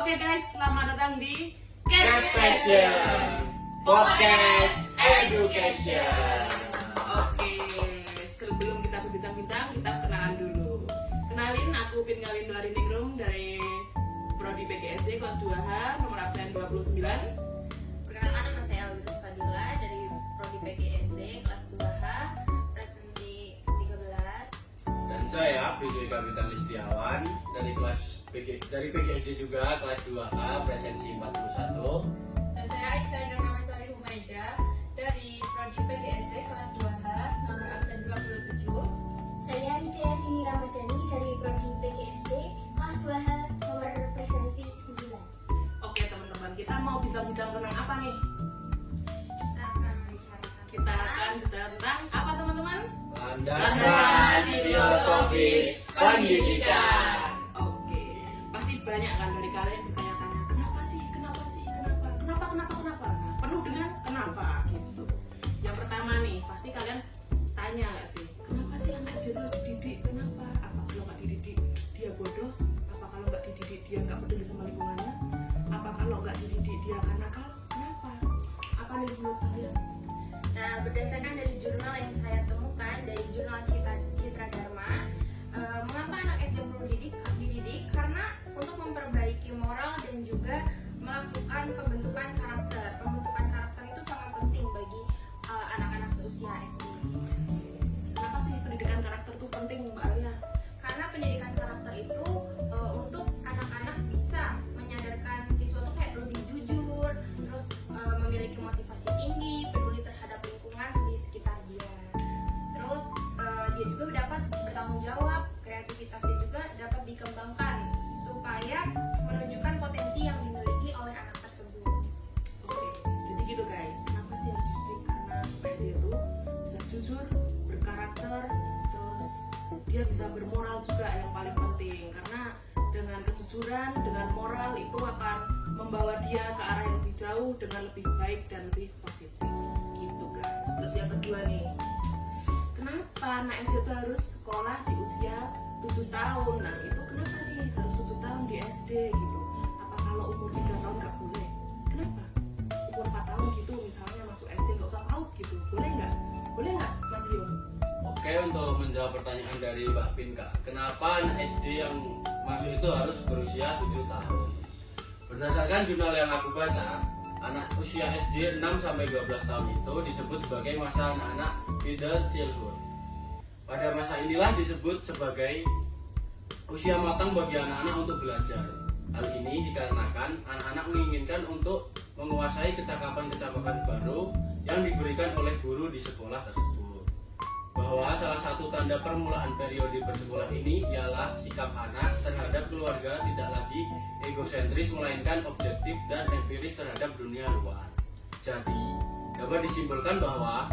Oke guys, selamat datang di Cast Passion Podcast Education. Oke, sebelum kita berbincang-bincang, kita kenalan dulu. Kenalin, aku Pingalin Ningrum dari Prodi PGSD kelas 2H, nomor absen 29. Perkenalkan, nama saya Alwita Fadila dari Prodi PGSD kelas 2H, presensi 13. Dan saya Fizika Bintang Listiawan dari PGSD juga kelas 2A presensi 41. Dan saya Aisyah Nurmawati Humaida dari Prodi PGSD kelas 2H, nomor absen 27. Saya Hidayah Dini Ramadhani dari Prodi PGSD kelas 2H nomor presensi 9. Oke teman-teman, kita mau bincang-bincang tentang apa nih? Kita akan membicarakan Kita akan bicara tentang apa teman-teman? Landasan filosofis pendidikan. Oke, pasti banyak kan dari kalian bertanya-tanya, kenapa sih, kenapa? Nah, penuh dengan kenapa gitu. Yang pertama nih, pasti kalian tanya nggak sih, kenapa sih anak SD itu harus dididik? Kenapa? Apa kalau nggak dididik dia bodoh? Apa kalau nggak dididik dia nggak peduli sama lingkungannya? Apa kalau nggak dididik dia akan nakal? Kenapa? Apa nih menurut kalian? Nah, berdasarkan dari jurnal yang saya temukan dari jurnal Citra Dharma, mengapa anak SD perlu dididik? Karena untuk memperbaiki moral dan juga melakukan pembentukan karakter. Pembentukan karakter itu sangat penting bagi anak-anak seusia SD. Kenapa sih pendidikan karakter itu penting, Mbak Alia? Karena pendidikan karakter itu untuk anak-anak bisa menyadarkan siswa tuh kayak lebih jujur, terus memiliki motivasi tinggi, peduli terhadap lingkungan di sekitar dia. Terus dia juga dapat bertanggung jawab, kreativitasnya juga dapat dikembangkan supaya menunjukkan potensi yang dimiliki oleh anak tersebut. Oke, jadi gitu guys, kenapa sih harus dididik? Karena supaya dia tuh bisa jujur, berkarakter, terus dia bisa bermoral juga yang paling penting. Karena dengan kejujuran, dengan moral itu akan membawa dia ke arah yang lebih jauh dengan lebih baik dan lebih positif. Gitu guys. Terus yang kedua nih, kenapa anak SD itu harus sekolah di usia 7 tahun? Nah itu kenapa nih harus 7 tahun di SD gitu? Apa kalau umur 3 tahun nggak boleh? Kenapa? Umur 4 tahun gitu misalnya masuk SD nggak usah PAUD gitu, boleh nggak? Boleh nggak Mas Yun? Oke, untuk menjawab pertanyaan dari Mbak Pinka, kenapa anak SD yang masuk itu harus berusia 7 tahun? Berdasarkan jurnal yang aku baca, anak usia SD 6-12 tahun itu disebut sebagai masa anak-anak middle childhood. Pada masa inilah disebut sebagai usia matang bagi anak-anak untuk belajar. Hal ini dikarenakan anak-anak menginginkan untuk menguasai kecakapan-kecakapan baru yang diberikan oleh guru di sekolah tersebut. Bahwa salah satu tanda permulaan periode bersekolah ini ialah sikap anak terhadap keluarga tidak lagi egosentris melainkan objektif dan empiris terhadap dunia luar. Jadi, dapat disimpulkan bahwa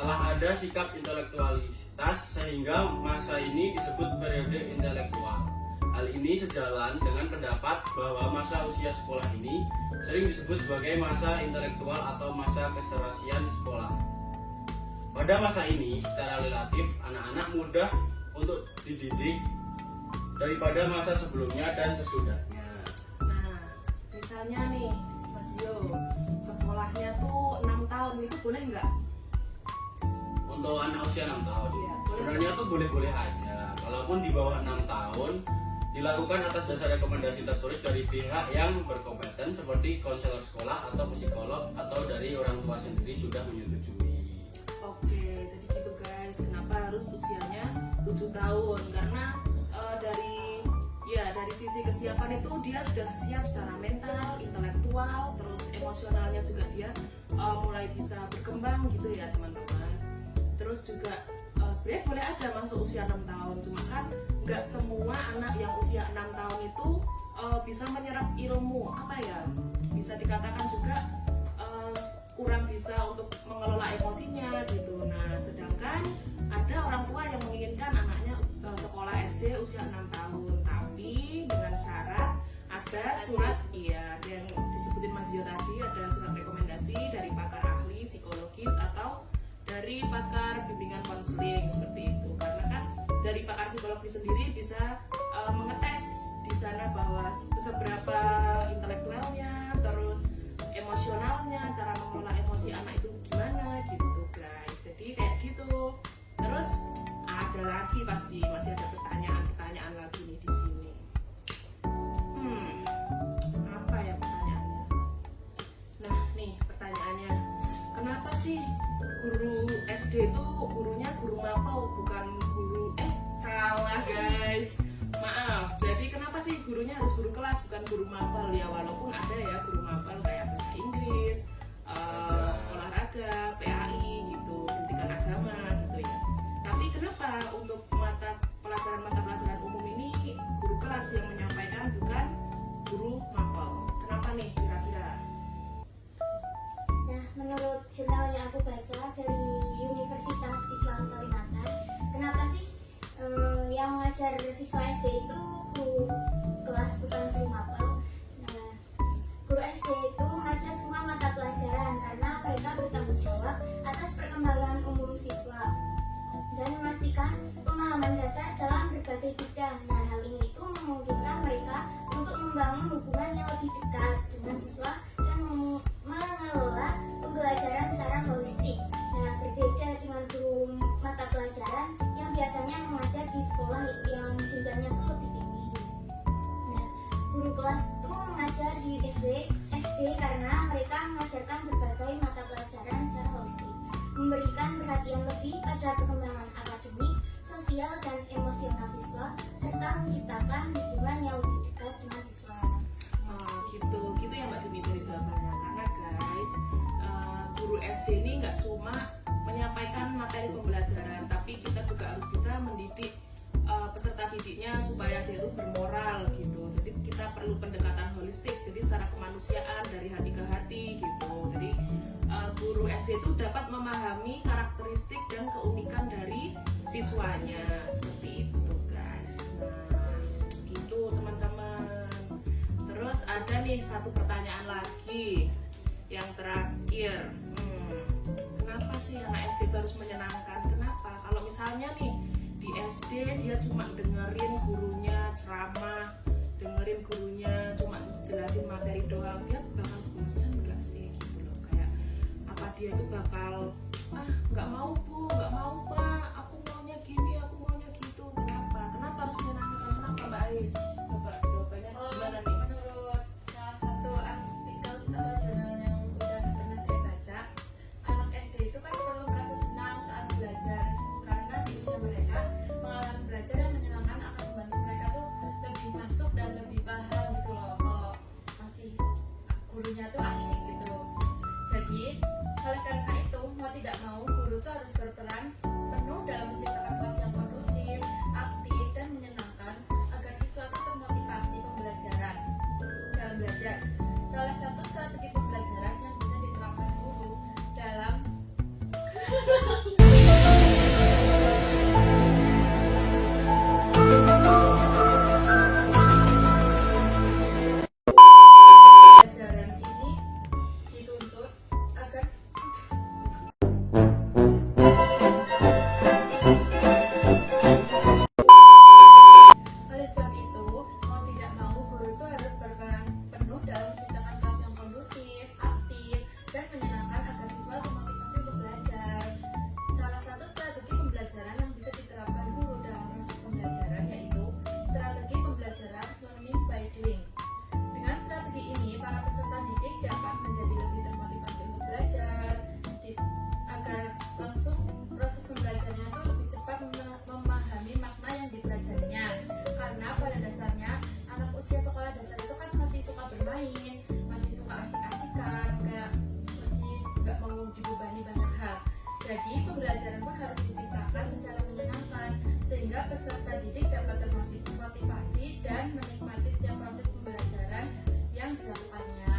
telah ada sikap intelektualitas sehingga masa ini disebut periode intelektual. Hal ini sejalan dengan pendapat bahwa masa usia sekolah ini sering disebut sebagai masa intelektual atau masa keserasian sekolah. Pada masa ini, secara relatif, anak-anak mudah untuk dididik daripada masa sebelumnya dan sesudahnya. Nah, misalnya nih Mas Yo, sekolahnya tuh 6 tahun, itu boleh nggak? Untuk anak usia 6 tahun, Iya, sebenarnya tuh boleh-boleh aja. Walaupun di bawah 6 tahun, dilakukan atas dasar rekomendasi tertulis dari pihak yang berkompeten seperti konselor sekolah atau psikolog atau dari orang tua sendiri sudah menyetujui. Oke, jadi gitu guys, kenapa harus usianya 7 tahun? Karena dari sisi kesiapan itu dia sudah siap secara mental, intelektual, terus emosionalnya juga dia mulai bisa berkembang gitu ya teman-teman. Terus juga sebenarnya boleh aja masuk usia 6 tahun, cuma kan nggak semua anak yang usia 6 tahun itu bisa menyerap ilmu, apa ya, bisa dikatakan juga kurang bisa untuk mengelola emosinya gitu. Nah, sedangkan ada orang tua yang menginginkan anaknya sekolah SD usia 6 tahun, tapi dengan syarat ada surat, yang disebutin Mas Yo tadi, ada surat rekomendasi dari pakar ahli psikologis atau dari pakar bimbingan konseling seperti itu. Karena kan dari pakar psikologi sendiri bisa mengetes di sana bahwa seberapa intelektualnya, terus emosionalnya, cara mengelola emosi anak itu gimana gitu guys. Jadi kayak gitu. Terus ada lagi pasti masih ada pertanyaan lagi nih di sini. Apa ya pertanyaannya? Nah nih pertanyaannya, kenapa sih guru SD itu gurunya guru mapel bukan guru salah guys, maaf. Jadi kenapa sih gurunya harus guru kelas bukan guru mapel ya, walaupun ada ya guru mapel kayak bahasa Inggris, olahraga, PAI gitu, pendidikan agama gitu ya. Tapi kenapa untuk mata pelajaran umum ini guru kelas yang menyampaikan bukan guru mapel? Kenapa nih kira-kira? Nah, menurut jurnal yang aku baca dari Universitas Islam Kalimantan, kenapa sih yang mengajar siswa SD itu guru kelas bukan guru mapel? Nah, guru SD itu mengajar semua mata pelajaran karena mereka bertanggung jawab atas perkembangan umum siswa dan memastikan pemahaman dasar dalam berbagai bidang. Nah, hal ini itu memungkinkan mereka untuk membangun hubungan yang lebih dekat dengan siswa dan mengelola pembelajaran secara holistik. Nah, berbeda dengan guru mata pelajaran yang biasanya mengajar di sekolah yang jenjangnya tuh lebih tinggi. Nah, guru kelas itu mengajar di SD karena mereka mengajarkan berbagai mata pelajaran secara holistik, memberikan perhatian lebih pada perkembangan akademik, sosial, dan emosional siswa, serta menciptakan hubungan yang lebih dekat dengan siswa. Gitu ya Mbak Dimitri jawabannya. Karena guys, guru SD ini nggak cuma menyampaikan materi pembelajaran, tapi kita juga harus bisa mendidik peserta didiknya supaya dia itu bermoral gitu. Jadi kita perlu pendekatan holistik, jadi secara kemanusiaan dari hati ke hati gitu. Jadi guru SD itu dapat memahami karakteristik dan keunikan dari siswanya, seperti itu guys. Nah gitu teman-teman. Terus ada nih satu pertanyaan lagi yang terakhir. Kenapa sih anak SD itu harus menyenangkan? Kenapa? Kalau misalnya nih di SD dia cuma dengerin gurunya ceramah, dengerin gurunya cuma jelasin materi doang, dia bakal bosen gak sih gitu loh. Kayak apa dia itu bakal nggak mau bu, nggak mau pak, aku maunya gini, aku maunya gitu. Kenapa harus menyenangkan? Kenapa Mbak Ais? Coba jawabannya gimana nih? Menurut salah satu artikel atau jurnal yang udah pernah saya baca, anak SD itu kan perlu merasa senang saat belajar karena di usia mereka pengalaman belajar yang menyenangkan akan membantu mereka tuh lebih masuk dan lebih paham gitu loh, kalau masih gurunya tuh asik gitu. Jadi oleh karena itu mau tidak mau guru tuh harus berperan penuh dalam menciptakan kelas yang kondusif, aktif, dan menyenangkan agar siswa itu termotivasi pembelajaran dalam belajar. Salah satu strategi pembelajaran yang bisa diterapkan guru dalam pembelajaran ini dituntut agar oleh sebab itu, mau tidak mau guru itu harus berperan penuh dalam menciptakan kelas yang kondusif, aktif, dan menyenangkan agar siswa termotivasi untuk belajar. Salah satu strategi pembelajaran yang bisa diterapkan guru dalam proses pembelajaran yaitu strategi pembelajaran learning by doing. Dengan strategi ini, para peserta didik dapat menjadi lebih termotivasi untuk belajar, agar langsung proses pembelajarannya itu lebih cepat memahami makna yang dipelajarinya. Karena pada dasarnya anak usia sekolah dasar itu kan masih suka bermain, masih suka asik-asikan, masih nggak mau dibebani banyak hal. Jadi pembelajaran pun harus diciptakan secara menyenangkan sehingga peserta didik dapat termotivasi dan menikmati setiap proses pembelajaran yang dilakukannya.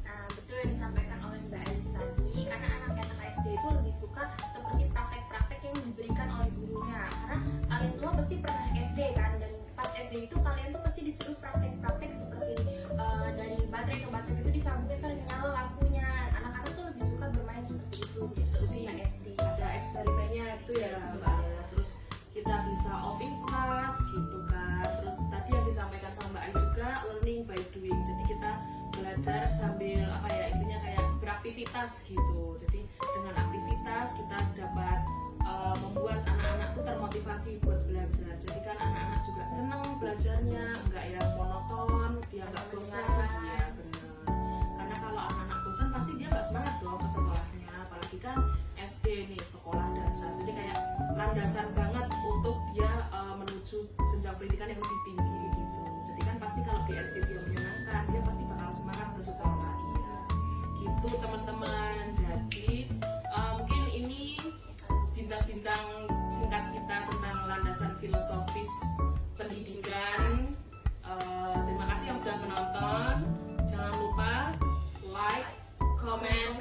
Nah, betul yang disampaikan oleh Mbak Ais tadi, karena anak-anak SD itu lebih suka seperti praktek-praktek yang diberikan oleh gurunya. Karena kalian semua pasti pernah SD kan, dan pas SD itu kalian tuh pasti disuruh praktek-praktek seperti dari baterai ke baterai itu disambungin kan nyala lampunya. Anak-anak tuh lebih suka bermain seperti itu di seusia SD. Ada eksperimennya gitu ya Mbak ya. Terus kita bisa outing class gitu kan. Terus tadi yang disampaikan sama Mbak Ais juga belajar sambil apa ya, intinya kayak beraktivitas gitu. Jadi dengan aktivitas kita dapat membuat anak-anak tuh termotivasi buat belajar. Jadi kan anak-anak juga senang belajarnya, enggak ya monoton, dia enggak bosan. Ya benar. Karena kalau anak-anak bosan pasti dia enggak semangat dong ke sekolahnya. Apalagi kan SD nih, sekolah dasar. Jadi kayak landasan banget untuk dia menuju jenjang pendidikan yang lebih tinggi gitu. Jadi kan pasti kalau di SD dia menyenangkan, dia pasti bakal semangat ke sekolah. Iya. Gitu teman-teman. Jadi mungkin ini bincang-bincang singkat kita tentang landasan filosofis pendidikan. Terima kasih yang sudah menonton. Jangan lupa like, comment,